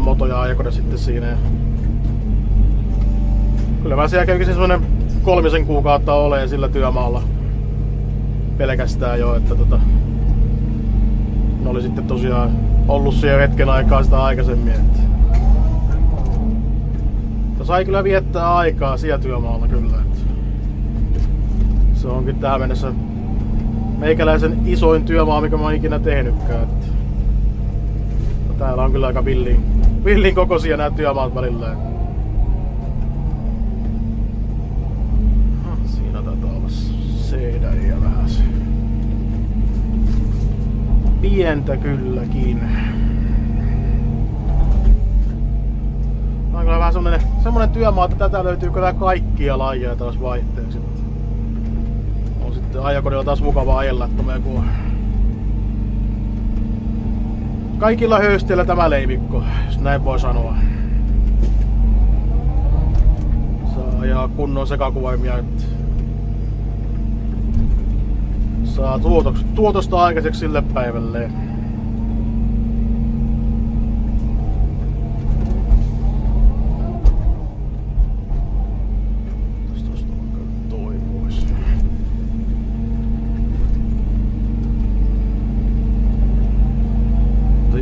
motoja ajakone sitten siinä. Ja kyllä mä sen jälkeen semmonen 3 kuukautta oleen sillä työmaalla pelkästään jo, että ne oli sitten tosiaan ollut siellä hetken aikaa sitä aikaisemmin. Että sai kyllä viettää aikaa siellä työmaalla kyllä. Että se onkin tähän mennessä meikäläisen isoin työmaa, mikä mä oon ikinä tehnytkään. Että täällä on kyllä aika villin kokoisia nämä työmaat välillä. Siinä taitaa olla seedäriä vähän. Pientä kylläkin. On kyllä vähän semmonen työmaa, että tätä löytyy kyllä kaikkia lajeja taas vaihteeksi. On sitten ajokoneella taas mukava ajella, että kaikilla höysteillä tämä leimikko, jos näin voi sanoa. Saa ajaa kunnon sekakuvaimia, että saa tuotosta aikaiseksi sille päivälle.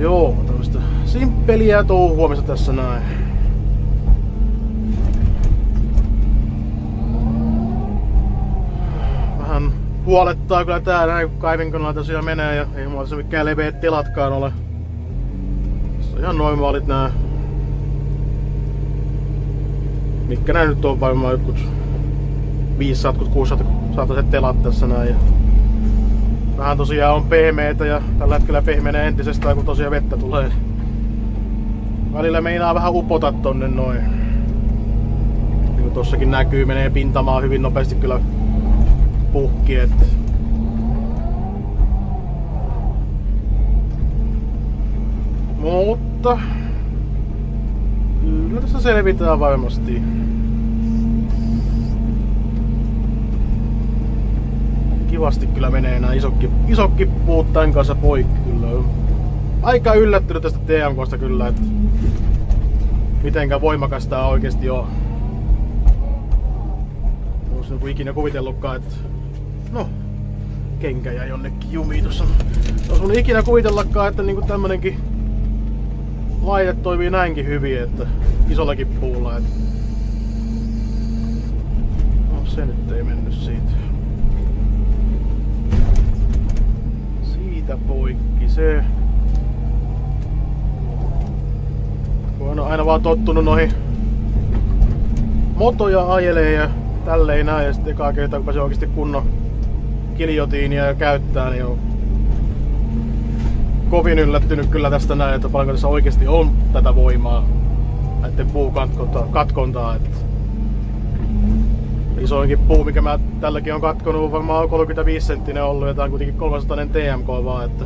Joo, tämmöstä simppeliä touhuamista tässä näin. Vähän huolettaa kyllä tää näin, kun kaivinkoneella tosiaan menee ja ei mulla tässä mikään leveät telatkaan ole. Tässä on ihan normaalit nää. Mitkä nää nyt on varmaan jotkut 500-600 telat tässä näin. Ja vähän tosiaan on pehmeitä ja tällä hetkellä pehmenee entisestään, kun tosiaan vettä tulee. Välillä meinaa vähän upota tonne noin. Niin kuin tossakin näkyy, menee pintamaan hyvin nopeasti kyllä puhki. Mutta kyllä tässä selvitään varmasti. Kivasti kyllä menee nämä isokki puut tän kanssa poikki kyllä. Aika yllättynyt tästä TMKsta kyllä, että mitenkä voimakas tää oikeesti on. En olisi niinku ikinä kuvitellutkaan, että no, kenkä jäi jonnekin jumiin tossa. En olisi ikinä kuvitellakaan, että niinku tämmönenkin laite toimii näinkin hyvin, että isollakin puulla. Että no se nyt ei mennyt siitä. Poikki se. Kun on aina vaan tottunut noihin motoja ajelee ja tälleen näin, ja sitten ekaa kertaa kun se oikeesti kunnon giljotiinia käyttää, niin on kovin yllättynyt kyllä tästä näin, että paljonko tässä oikeesti on tätä voimaa näitten puukatkontaa. Isoinkin puu, mikä mä tälläkin on katkonut, varmaan 35 senttinen ollut, ja tää on kuitenkin 300 TMK vaan, että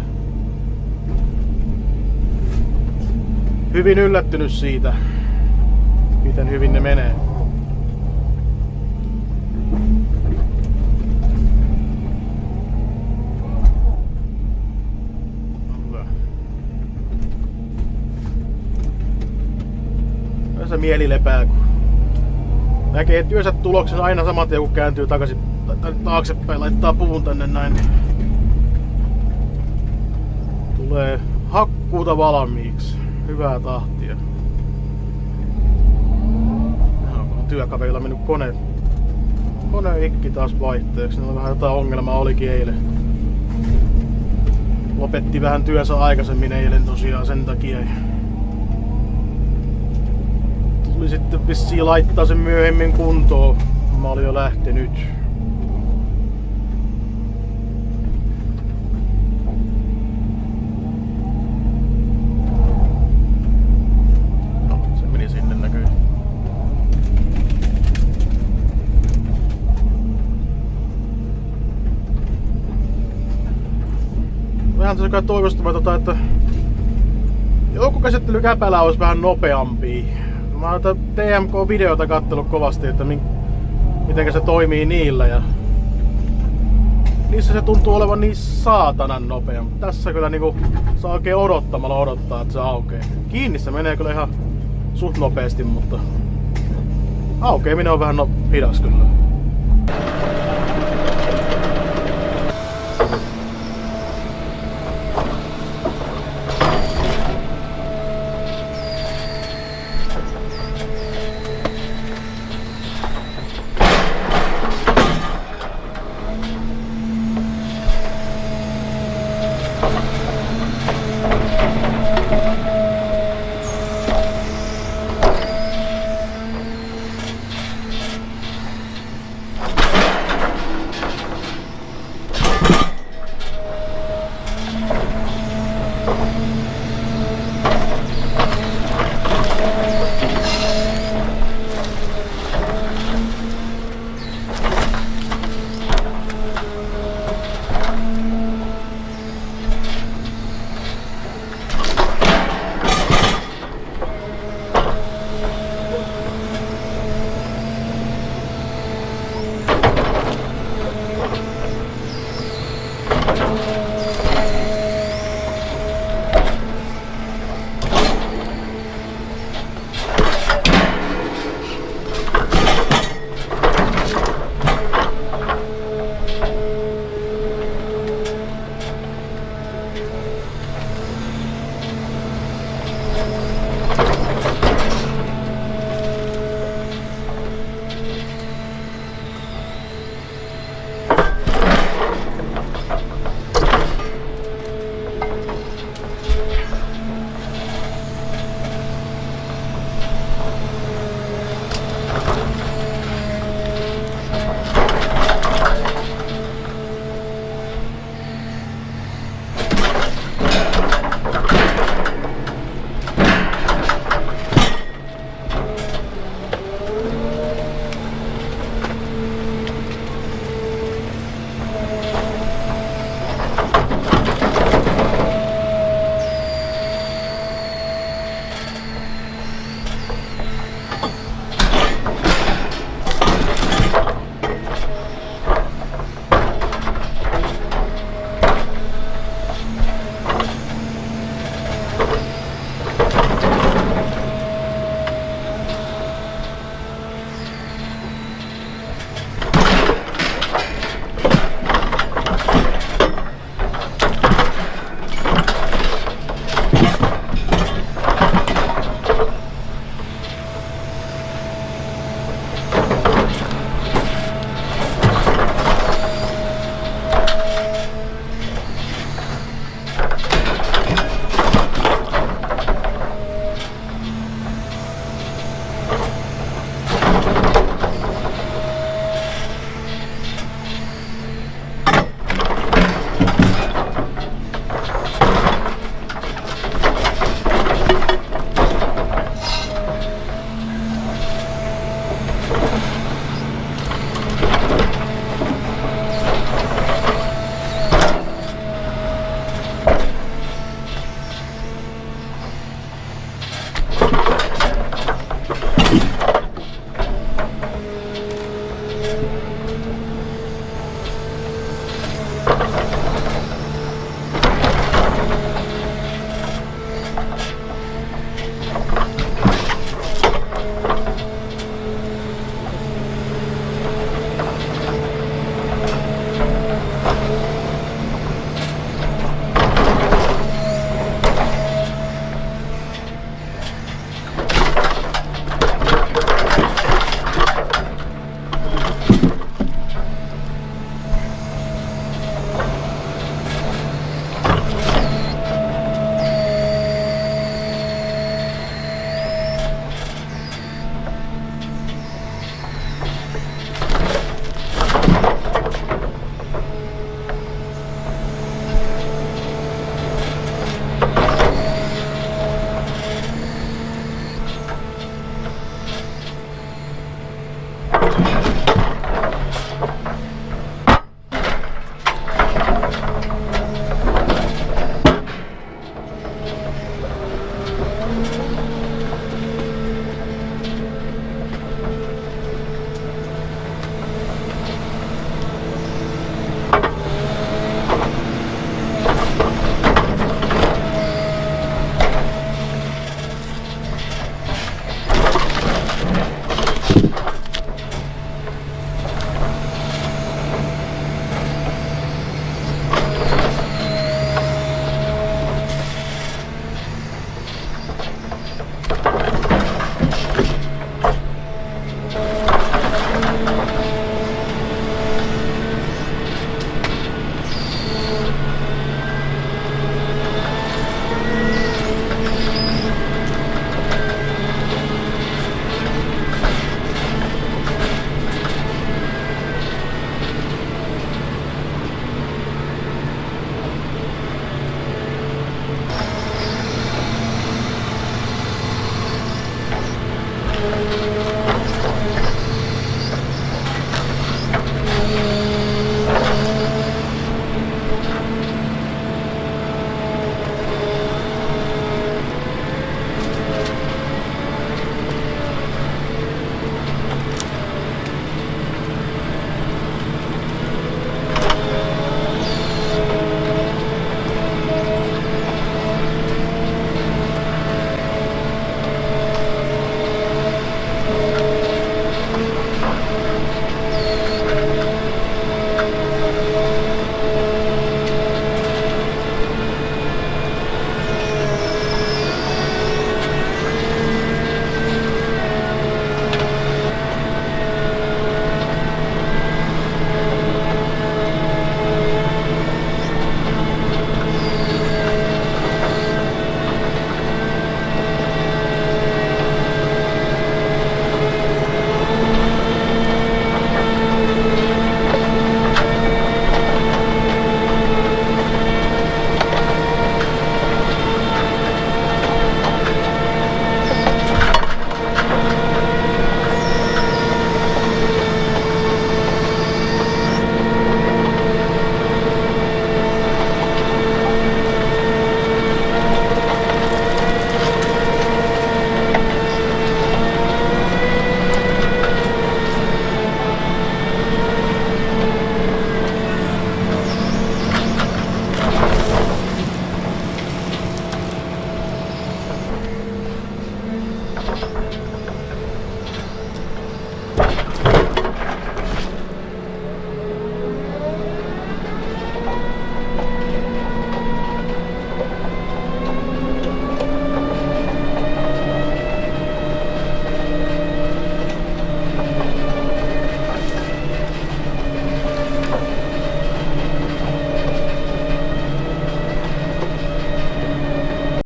hyvin yllättynyt siitä, miten hyvin ne menee. Tässä mieli lepää, kun näkee työnsä tuloksen aina saman tien, kun kääntyy takaisin taaksepäin, laittaa puun tänne näin. Tulee hakkuuta valmiiksi. Hyvää tahtia. On työkaverilla mennyt koneikki taas vaihteeksi. Niillä vähän jotain ongelmaa olikin eilen. Lopetti vähän työnsä aikaisemmin eilen tosiaan sen takia. Tuli sitten vissiin laittaa sen myöhemmin kuntoon. Mä olin jo lähtenyt. No, se meni sinne näköjään. Vähän tässä kai toivostamaan, että joukkokäsittelykäpälä olisi vähän nopeampi. Mä oon TMK-videota kattellut kovasti, että miten se toimii niillä. Ja niissä se tuntuu olevan niin saatanan nopea. Mutta tässä kyllä niinku saa oikein odottamalla odottaa, että se aukeaa. Kiinni se menee kyllä ihan suht nopeasti, mutta aukeaminen on vähän hidas kyllä.